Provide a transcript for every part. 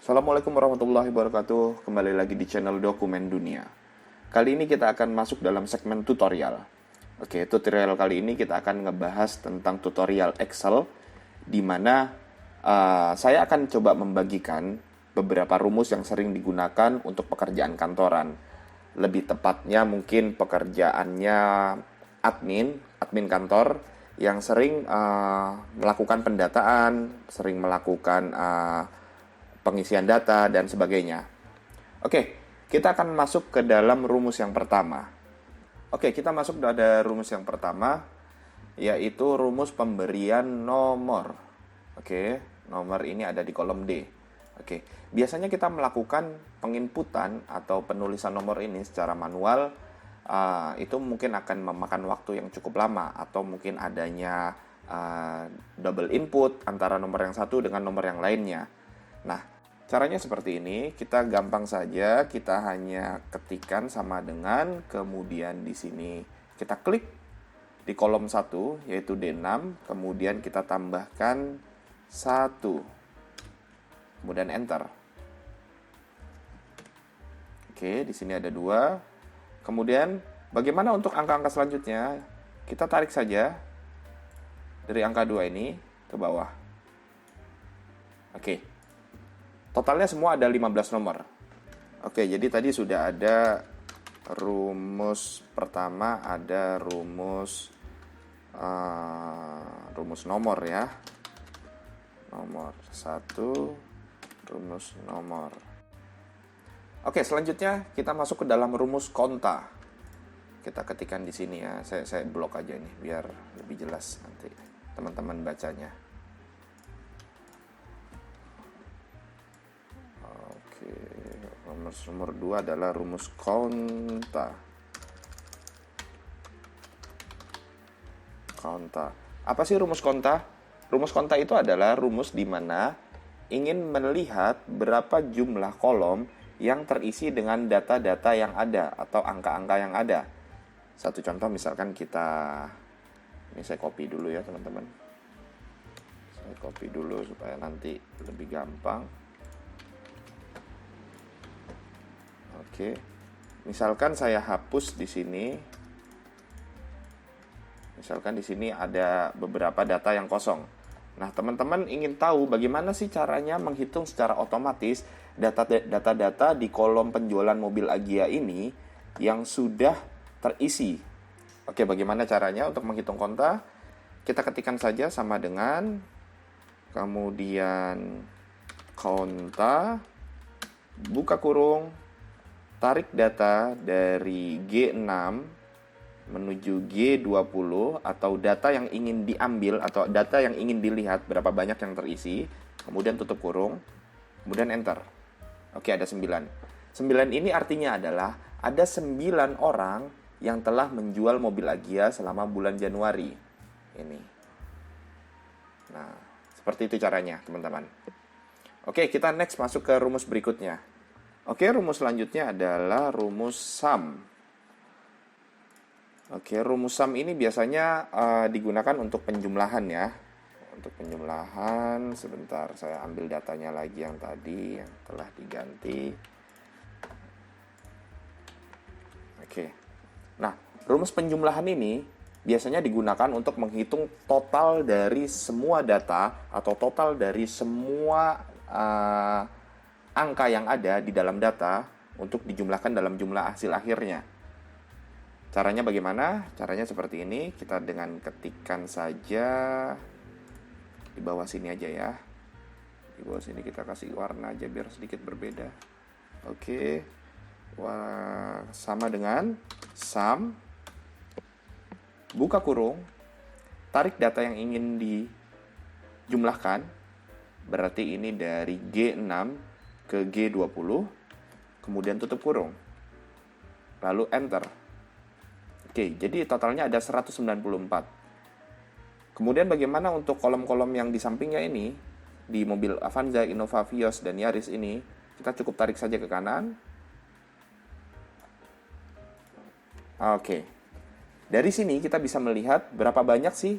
Assalamualaikum warahmatullahi wabarakatuh. Kembali lagi di channel Dokumen Dunia. Kali ini kita akan masuk dalam segmen tutorial. Oke, tutorial kali ini kita akan ngebahas tentang tutorial Excel, di mana saya akan coba membagikan beberapa rumus yang sering digunakan untuk pekerjaan kantoran. Lebih tepatnya mungkin pekerjaannya admin kantor yang sering melakukan pendataan, sering melakukan pengisian data, dan sebagainya. Oke, kita akan masuk ke dalam rumus yang pertama. Oke, kita masuk pada rumus yang pertama, yaitu rumus pemberian nomor. Oke, nomor ini ada di kolom D. Oke, biasanya kita melakukan penginputan atau penulisan nomor ini secara manual, itu mungkin akan memakan waktu yang cukup lama, atau mungkin adanya double input antara nomor yang satu dengan nomor yang lainnya. Nah, caranya seperti ini, kita gampang saja, kita hanya ketikkan sama dengan, kemudian di sini kita klik di kolom 1, yaitu D6, kemudian kita tambahkan 1, kemudian enter. Oke, di sini ada 2. Kemudian, bagaimana untuk angka-angka selanjutnya? Kita tarik saja dari angka 2 ini ke bawah. Oke. Totalnya semua ada 15 nomor. Oke, jadi tadi sudah ada rumus pertama, ada rumus nomor ya. Nomor 1, rumus nomor. Oke, selanjutnya kita masuk ke dalam rumus konta. Kita ketikkan di sini ya. Saya blok aja nih biar lebih jelas nanti teman-teman bacanya. Nomor 2 adalah rumus konta. Apa sih rumus konta? Rumus konta itu adalah rumus di mana ingin melihat berapa jumlah kolom yang terisi dengan data-data yang ada atau angka-angka yang ada. Satu contoh misalkan ini saya copy dulu ya teman-teman. Saya copy dulu supaya nanti lebih gampang. Oke, misalkan saya hapus di sini. Misalkan di sini ada beberapa data yang kosong. Nah, teman-teman ingin tahu bagaimana sih caranya menghitung secara otomatis data-data di kolom penjualan mobil Agia ini yang sudah terisi. Oke, bagaimana caranya untuk menghitung konta? Kita ketikkan saja sama dengan, kemudian konta, buka kurung, tarik data dari G6 menuju G20 atau data yang ingin diambil atau data yang ingin dilihat berapa banyak yang terisi, kemudian tutup kurung, kemudian enter. Oke, ada 9. 9 ini artinya adalah ada 9 orang yang telah menjual mobil Agia selama bulan Januari ini. Nah, seperti itu caranya, teman-teman. Oke, kita next masuk ke rumus berikutnya. Oke, rumus selanjutnya adalah rumus sum. Oke, rumus sum ini biasanya digunakan untuk penjumlahan ya. Untuk penjumlahan, sebentar saya ambil datanya lagi yang tadi yang telah diganti. Oke. Nah, rumus penjumlahan ini biasanya digunakan untuk menghitung total dari semua data atau total dari semua angka yang ada di dalam data untuk dijumlahkan dalam jumlah hasil akhirnya. Caranya bagaimana? Caranya seperti ini. Kita dengan ketikkan saja di bawah sini aja ya. Di bawah sini kita kasih warna aja biar sedikit berbeda. Oke. Wah, sama dengan sum, buka kurung, tarik data yang ingin dijumlahkan. Berarti ini dari G6 ke G20, kemudian tutup kurung, lalu enter. Oke, jadi totalnya ada 194. Kemudian bagaimana untuk kolom-kolom yang di sampingnya ini, di mobil Avanza, Innova, Vios, dan Yaris ini, kita cukup tarik saja ke kanan. Oke, dari sini kita bisa melihat berapa banyak sih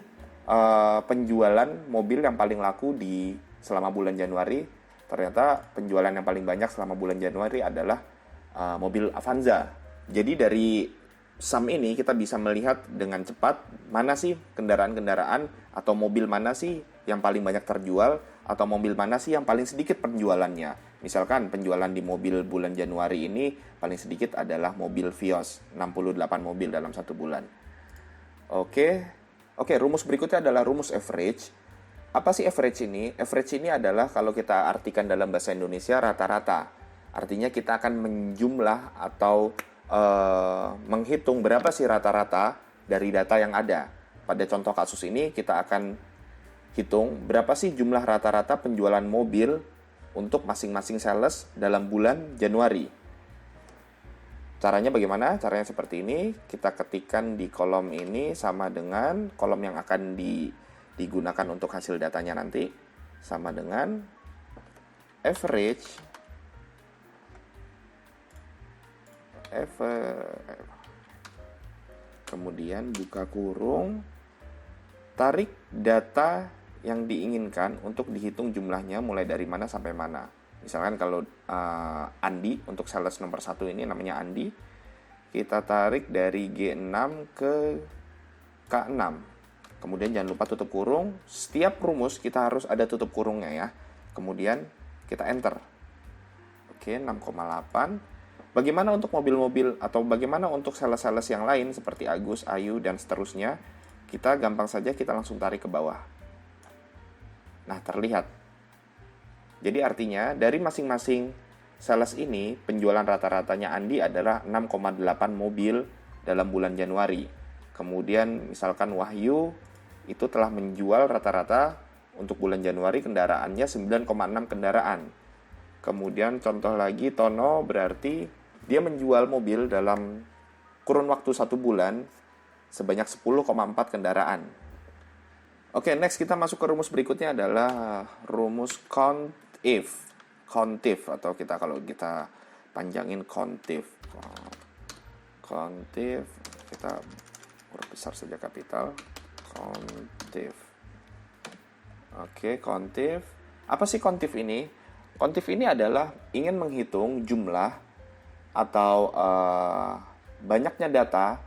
penjualan mobil yang paling laku selama bulan Januari. ternyata penjualan yang paling banyak selama bulan Januari adalah mobil Avanza. Jadi dari sum ini kita bisa melihat dengan cepat mana sih kendaraan-kendaraan atau mobil mana sih yang paling banyak terjual atau mobil mana sih yang paling sedikit penjualannya. Misalkan penjualan di mobil bulan Januari ini paling sedikit adalah mobil Vios, 68 mobil dalam satu bulan. Oke, rumus berikutnya adalah rumus average. Apa sih average ini? Average ini adalah kalau kita artikan dalam bahasa Indonesia rata-rata. Artinya kita akan menjumlah atau menghitung berapa sih rata-rata dari data yang ada. Pada contoh kasus ini kita akan hitung berapa sih jumlah rata-rata penjualan mobil untuk masing-masing sales dalam bulan Januari. Caranya bagaimana? Caranya seperti ini. Kita ketikkan di kolom ini sama dengan kolom yang akan digunakan untuk hasil datanya nanti. Sama dengan average kemudian buka kurung, tarik data yang diinginkan untuk dihitung jumlahnya mulai dari mana sampai mana. Misalkan kalau Andi, untuk sales nomor 1 ini namanya Andi, kita tarik dari G6 ke K6. Kemudian jangan lupa tutup kurung. Setiap rumus kita harus ada tutup kurungnya ya. Kemudian kita enter. Oke, 6,8. Bagaimana untuk mobil-mobil atau bagaimana untuk sales-sales yang lain seperti Agus, Ayu, dan seterusnya? Kita gampang saja kita langsung tarik ke bawah. Nah, terlihat. Jadi artinya dari masing-masing sales ini penjualan rata-ratanya Andi adalah 6,8 mobil dalam bulan Januari. Kemudian misalkan Wahyu itu telah menjual rata-rata untuk bulan Januari kendaraannya 9,6 kendaraan. Kemudian contoh lagi Tono berarti dia menjual mobil dalam kurun waktu 1 bulan sebanyak 10,4 kendaraan. Oke, next kita masuk ke rumus berikutnya adalah rumus CONTIF. CONTIF atau kalau kita panjangin CONTIF. CONTIF, kita huruf besar saja kapital. CONTIF. Oke, CONTIF. Apa sih CONTIF ini? CONTIF ini adalah ingin menghitung jumlah atau banyaknya data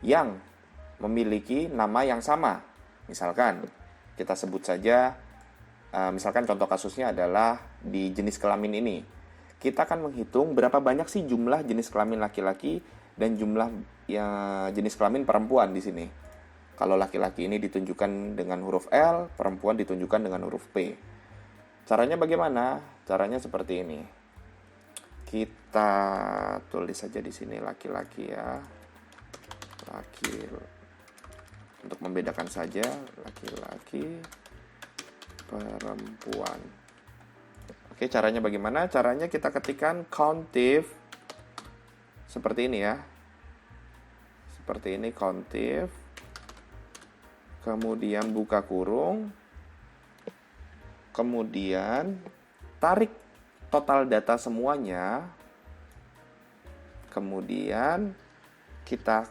yang memiliki nama yang sama. Misalkan kita sebut saja, misalkan contoh kasusnya adalah di jenis kelamin ini. Kita akan menghitung berapa banyak sih jumlah jenis kelamin laki-laki dan jumlah jenis kelamin perempuan di sini. Kalau laki-laki ini ditunjukkan dengan huruf L, perempuan ditunjukkan dengan huruf P. Caranya bagaimana? Caranya seperti ini. Kita tulis saja di sini laki-laki ya. Untuk membedakan saja laki-laki, perempuan. Oke, caranya bagaimana? Caranya kita ketikkan CONTIF seperti ini ya. Seperti ini CONTIF. Kemudian buka kurung. Kemudian tarik total data semuanya. Kemudian kita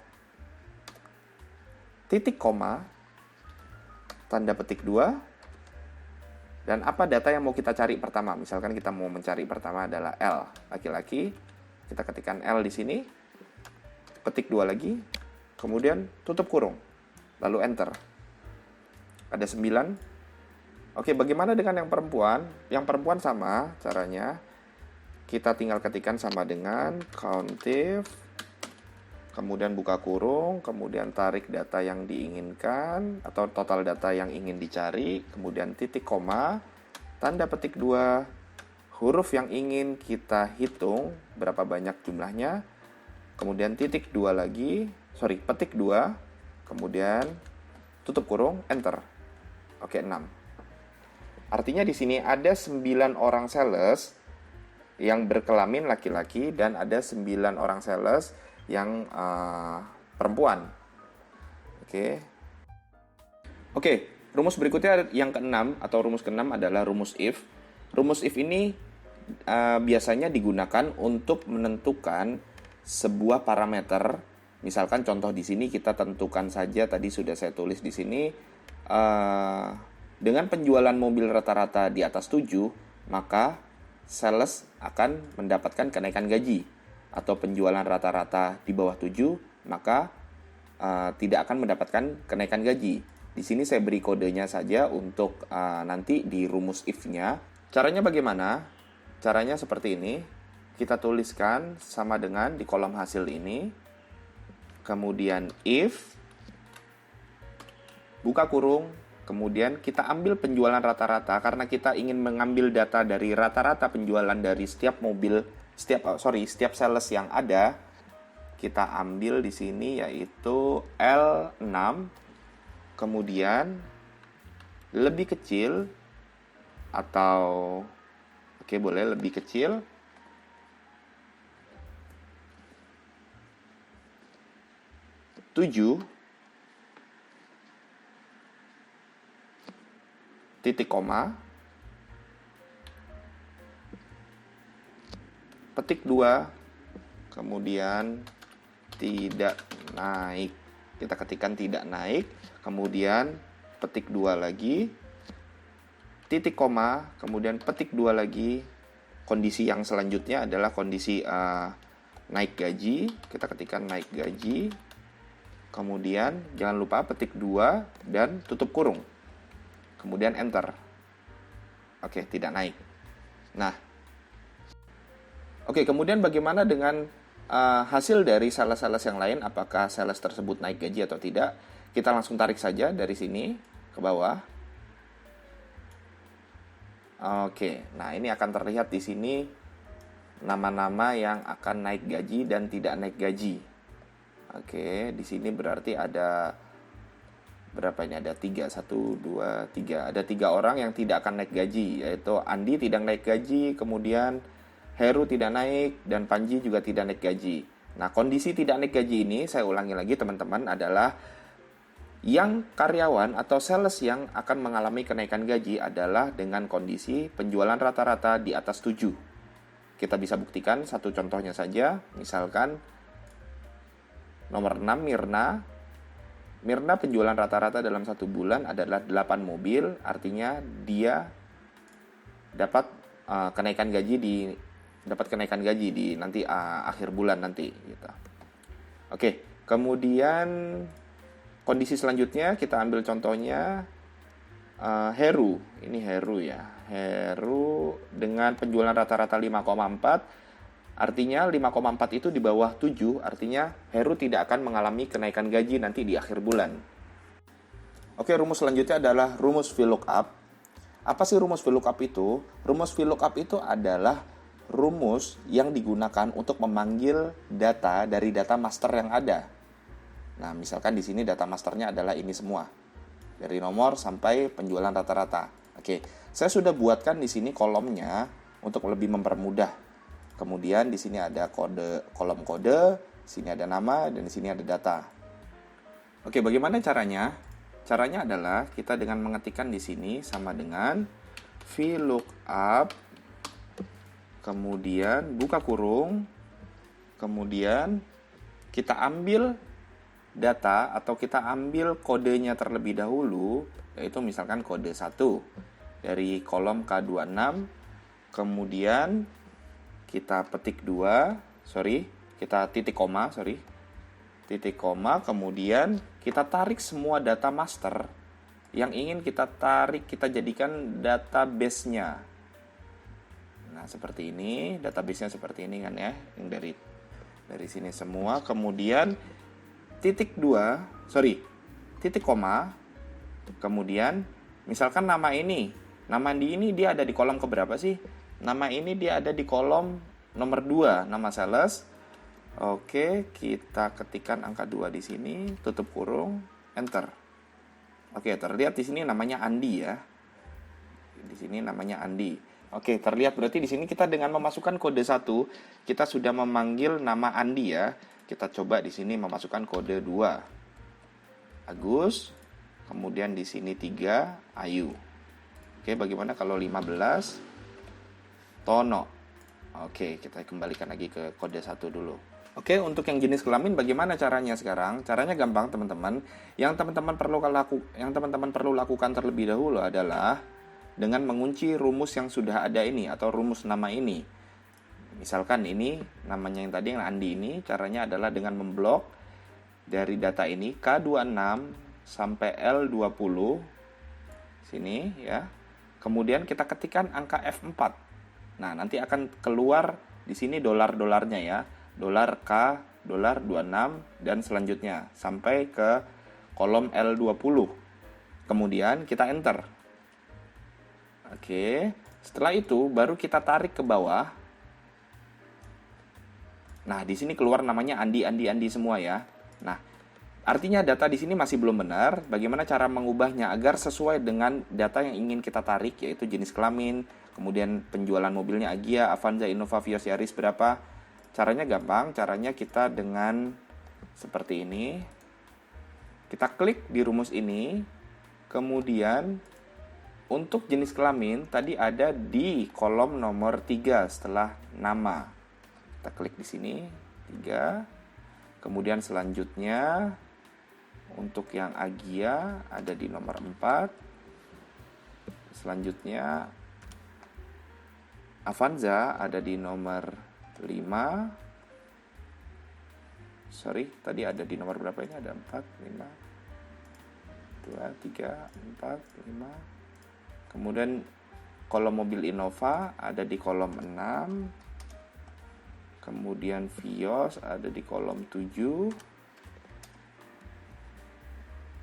titik koma, tanda petik 2. Dan apa data yang mau kita cari pertama? Misalkan kita mau mencari pertama adalah L, laki-laki. Kita ketikkan L di sini. Petik 2 lagi. Kemudian tutup kurung. Lalu enter. Ada 9. Oke, bagaimana dengan yang perempuan? Yang perempuan sama caranya. Kita tinggal ketikkan sama dengan CONTIF. Kemudian buka kurung, kemudian tarik data yang diinginkan atau total data yang ingin dicari, kemudian titik koma, tanda petik 2, huruf yang ingin kita hitung berapa banyak jumlahnya, kemudian titik 2 lagi, petik 2, kemudian tutup kurung, enter. Oke, 6. Artinya di sini ada 9 orang sales yang berkelamin laki-laki dan ada 9 orang sales yang perempuan. Oke, rumus berikutnya yang ke-6 atau rumus ke-6 adalah rumus if. Rumus if ini biasanya digunakan untuk menentukan sebuah parameter. Misalkan contoh di sini kita tentukan saja, tadi sudah saya tulis di sini, dengan penjualan mobil rata-rata di atas 7, maka sales akan mendapatkan kenaikan gaji. Atau penjualan rata-rata di bawah 7, maka tidak akan mendapatkan kenaikan gaji. Di sini saya beri kodenya saja untuk nanti di rumus if-nya. Caranya bagaimana? Caranya seperti ini. Kita tuliskan sama dengan di kolom hasil ini. Kemudian if, buka kurung, kemudian kita ambil penjualan rata-rata karena kita ingin mengambil data dari rata-rata penjualan dari setiap setiap sales yang ada. Kita ambil di sini yaitu L6, kemudian lebih kecil atau boleh lebih kecil tujuh titik koma petik 2, kemudian tidak naik. Kita ketikkan tidak naik, kemudian petik 2 lagi, titik koma, kemudian petik 2 lagi. Kondisi yang selanjutnya adalah kondisi naik gaji. Kita ketikkan naik gaji, kemudian jangan lupa petik 2 dan tutup kurung. Kemudian enter. Oke, tidak naik. Nah, kemudian bagaimana dengan hasil dari sales-sales yang lain? Apakah sales tersebut naik gaji atau tidak? Kita langsung tarik saja dari sini ke bawah. Nah ini akan terlihat di sini nama-nama yang akan naik gaji dan tidak naik gaji. Di sini berarti ada berapa ini? Ada 3, 1, 2, 3. Ada 3 orang yang tidak akan naik gaji, yaitu Andi tidak naik gaji, kemudian Heru tidak naik, dan Panji juga tidak naik gaji. Nah, kondisi tidak naik gaji ini, saya ulangi lagi teman-teman, adalah yang karyawan atau sales yang akan mengalami kenaikan gaji adalah dengan kondisi penjualan rata-rata di atas 7. Kita bisa buktikan satu contohnya saja, misalkan nomor 6 Mirna. Mirna penjualan rata-rata dalam 1 bulan adalah 8 mobil, artinya dia dapat kenaikan gaji di nanti akhir bulan nanti gitu. Kemudian kondisi selanjutnya kita ambil contohnya Heru. Ini Heru ya. Heru dengan penjualan rata-rata 5,4. Artinya 5,4 itu di bawah 7, artinya Heru tidak akan mengalami kenaikan gaji nanti di akhir bulan. Rumus selanjutnya adalah rumus VLOOKUP. Apa sih rumus VLOOKUP itu? Rumus VLOOKUP itu adalah rumus yang digunakan untuk memanggil data dari data master yang ada. Nah, misalkan di sini data masternya adalah ini semua. Dari nomor sampai penjualan rata-rata. Saya sudah buatkan di sini kolomnya untuk lebih mempermudah. Kemudian di sini ada kolom kode, sini ada nama, dan di sini ada data. Bagaimana caranya? Caranya adalah kita dengan mengetikkan di sini sama dengan VLOOKUP, kemudian buka kurung, kemudian kita ambil data atau kita ambil kodenya terlebih dahulu, yaitu misalkan kode 1 dari kolom K26, kemudian kita petik 2, kita titik koma, kemudian kita tarik semua data master yang ingin kita tarik, kita jadikan database-nya. Nah, seperti ini, database-nya seperti ini kan ya, yang dari sini semua, kemudian titik koma, kemudian misalkan nama ini dia ada di kolom keberapa sih? Nama ini dia ada di kolom nomor 2, nama sales. Kita ketikkan angka 2 di sini, tutup kurung, enter. Terlihat di sini namanya Andi ya. Di sini namanya Andi. Terlihat berarti di sini kita dengan memasukkan kode 1, kita sudah memanggil nama Andi ya. Kita coba di sini memasukkan kode 2. Agus, kemudian di sini 3, Ayu. Bagaimana kalau 15? Tono. Kita kembalikan lagi ke kode 1 dulu. Untuk yang jenis kelamin bagaimana caranya sekarang? Caranya gampang, teman-teman. Yang teman-teman perlu lakukan terlebih dahulu adalah dengan mengunci rumus yang sudah ada ini atau rumus nama ini. Misalkan ini namanya yang tadi yang Andi ini, caranya adalah dengan memblok dari data ini K26 sampai L20 sini ya. Kemudian kita ketikkan angka F4. Nah, nanti akan keluar di sini dolar-dolarnya ya. Dolar K, dolar 26 dan selanjutnya sampai ke kolom L20. Kemudian kita enter. Oke, setelah itu baru kita tarik ke bawah. Nah, di sini keluar namanya Andi semua ya. Nah, artinya data di sini masih belum benar. Bagaimana cara mengubahnya agar sesuai dengan data yang ingin kita tarik, yaitu jenis kelamin, kemudian penjualan mobilnya Agia, Avanza, Innova, Vios, Yaris berapa? Caranya gampang. Caranya kita dengan seperti ini. Kita klik di rumus ini. Kemudian untuk jenis kelamin tadi ada di kolom nomor 3 setelah nama. Kita klik di sini 3. Kemudian selanjutnya untuk yang Agia ada di nomor 4. Selanjutnya Avanza ada di nomor 5. Sorry, tadi ada di nomor berapa ini? Ada 4, 5, 2, 3, 4, 5. Kemudian kolom mobil Innova ada di kolom 6. Kemudian Vios ada di kolom 7.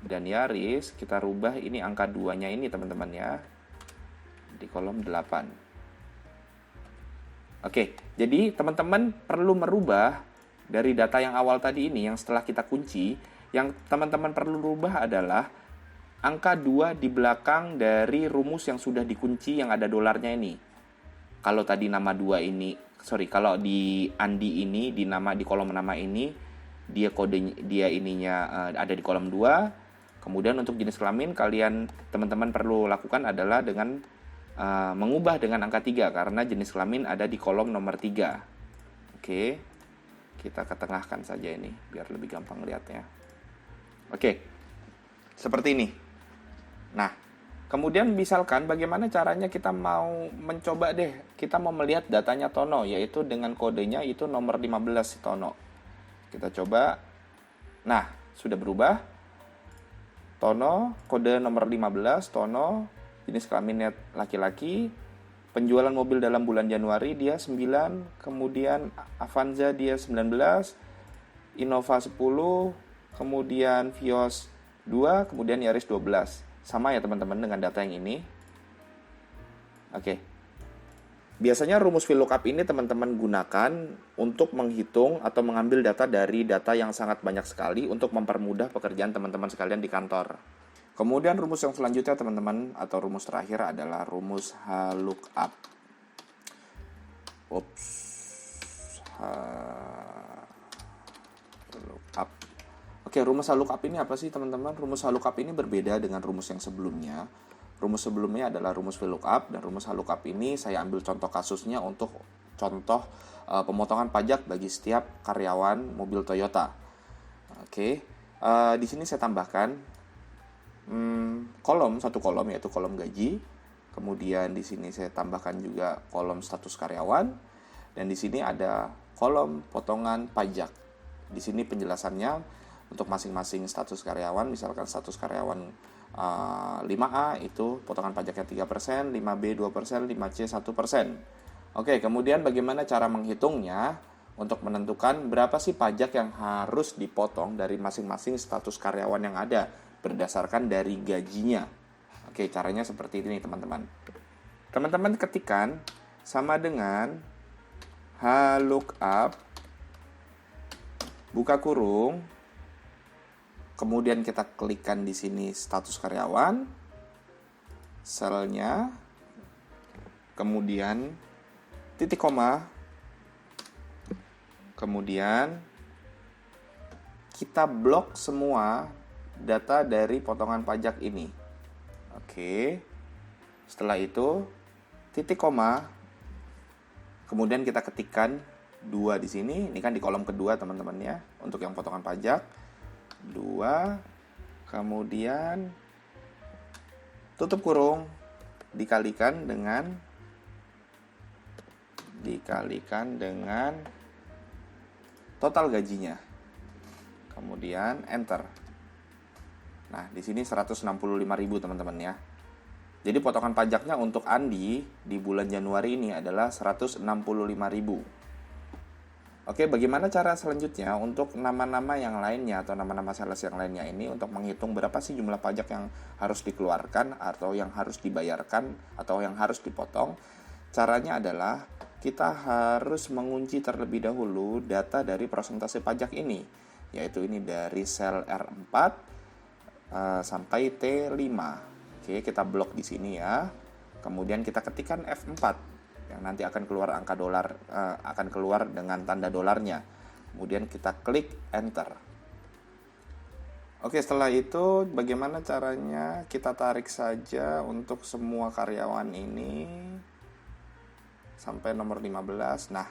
Dan Yaris kita rubah ini angka 2-nya ini teman-teman ya. Di kolom 8. Oke, jadi teman-teman perlu merubah dari data yang awal tadi ini yang setelah kita kunci, yang teman-teman perlu rubah adalah angka 2 di belakang dari rumus yang sudah dikunci yang ada dolarnya ini. Kalau tadi nama 2 ini, kalau di Andi ini di kolom nama ini dia ininya ada di kolom 2. Kemudian untuk jenis kelamin teman-teman perlu lakukan adalah dengan mengubah dengan angka 3 karena jenis kelamin ada di kolom nomor 3. Oke. Kita ketengahkan saja ini biar lebih gampang lihatnya. Oke. Seperti ini. Nah, kemudian misalkan bagaimana caranya kita mau mencoba kita mau melihat datanya Tono, yaitu dengan kodenya itu nomor 15 Tono. Kita coba. Nah, sudah berubah. Tono, kode nomor 15, Tono, jenis kelaminnya laki-laki, penjualan mobil dalam bulan Januari dia 9, kemudian Avanza dia 19, Innova 10, kemudian Vios 2, kemudian Yaris 12. Sama ya teman-teman dengan data yang ini. Oke. Biasanya rumus VLOOKUP ini teman-teman gunakan untuk menghitung atau mengambil data dari data yang sangat banyak sekali untuk mempermudah pekerjaan teman-teman sekalian di kantor. Kemudian rumus yang selanjutnya teman-teman atau rumus terakhir adalah rumus HLOOKUP. HLOOKUP. Oke, rumus HLOOKUP ini apa sih teman-teman? Rumus HLOOKUP ini berbeda dengan rumus yang sebelumnya. Rumus sebelumnya adalah rumus VLOOKUP, dan rumus HLOOKUP ini saya ambil contoh kasusnya untuk contoh pemotongan pajak bagi setiap karyawan mobil Toyota. Oke, di sini saya tambahkan satu kolom yaitu kolom gaji. Kemudian di sini saya tambahkan juga kolom status karyawan, dan di sini ada kolom potongan pajak. Di sini penjelasannya untuk masing-masing status karyawan, misalkan status karyawan 5A itu potongan pajaknya 3%, 5B 2%, 5C 1%. Oke, kemudian bagaimana cara menghitungnya untuk menentukan berapa sih pajak yang harus dipotong dari masing-masing status karyawan yang ada berdasarkan dari gajinya. Oke, caranya seperti ini teman-teman. Teman-teman ketikkan sama dengan HLOOKUP, buka kurung, kemudian kita klikkan di sini status karyawan, selnya, kemudian titik koma, kemudian kita blok semua data dari potongan pajak ini. Oke. Setelah itu titik koma, kemudian kita ketikkan 2 di sini. Ini kan di kolom kedua teman-teman ya, untuk yang potongan pajak. 2, kemudian tutup kurung, dikalikan dengan total gajinya. Kemudian enter. Nah, di sini 165.000 teman-teman ya. Jadi potongan pajaknya untuk Andi di bulan Januari ini adalah 165.000. Oke, bagaimana cara selanjutnya untuk nama-nama yang lainnya atau nama-nama sales yang lainnya ini untuk menghitung berapa sih jumlah pajak yang harus dikeluarkan atau yang harus dibayarkan atau yang harus dipotong? Caranya adalah kita harus mengunci terlebih dahulu data dari persentase pajak ini, yaitu ini dari sel R4 sampai T5. Oke, kita blok di sini ya. Kemudian kita ketikkan F4 yang nanti akan keluar angka dolar, akan keluar dengan tanda dolarnya. Kemudian kita klik enter. Oke, setelah itu bagaimana caranya? Kita tarik saja untuk semua karyawan ini sampai nomor 15. Nah,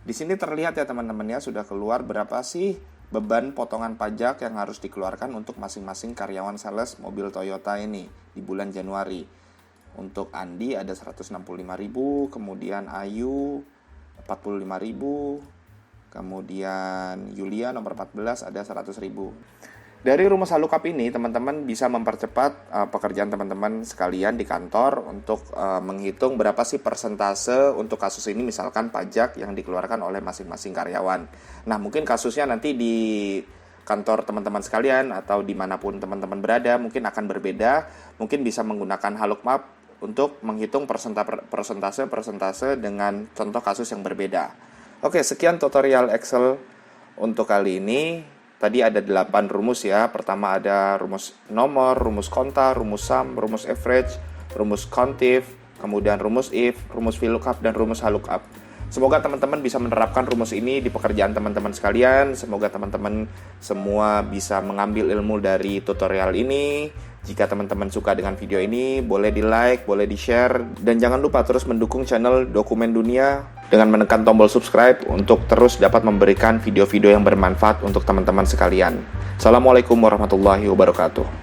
di sini terlihat ya teman-teman ya, sudah keluar berapa sih beban potongan pajak yang harus dikeluarkan untuk masing-masing karyawan sales mobil Toyota ini di bulan Januari. Untuk Andi ada 165.000, kemudian Ayu 45.000, kemudian Yulia nomor 14 ada 100.000. Dari rumus lookup ini teman-teman bisa mempercepat pekerjaan teman-teman sekalian di kantor untuk menghitung berapa sih persentase untuk kasus ini, misalkan pajak yang dikeluarkan oleh masing-masing karyawan. Nah, mungkin kasusnya nanti di kantor teman-teman sekalian atau dimanapun teman-teman berada mungkin akan berbeda, mungkin bisa menggunakan lookup untuk menghitung persentase dengan contoh kasus yang berbeda. Oke, sekian tutorial Excel untuk kali ini. Tadi ada 8 rumus ya. Pertama ada rumus nomor, rumus konta, rumus sum, rumus average, rumus countif, kemudian rumus if, rumus VLOOKUP, dan rumus HLOOKUP. Semoga teman-teman bisa menerapkan rumus ini di pekerjaan teman-teman sekalian. Semoga teman-teman semua bisa mengambil ilmu dari tutorial ini. Jika teman-teman suka dengan video ini, boleh di-like, boleh di-share, dan jangan lupa terus mendukung channel Dokumen Dunia dengan menekan tombol subscribe untuk terus dapat memberikan video-video yang bermanfaat untuk teman-teman sekalian. Assalamualaikum warahmatullahi wabarakatuh.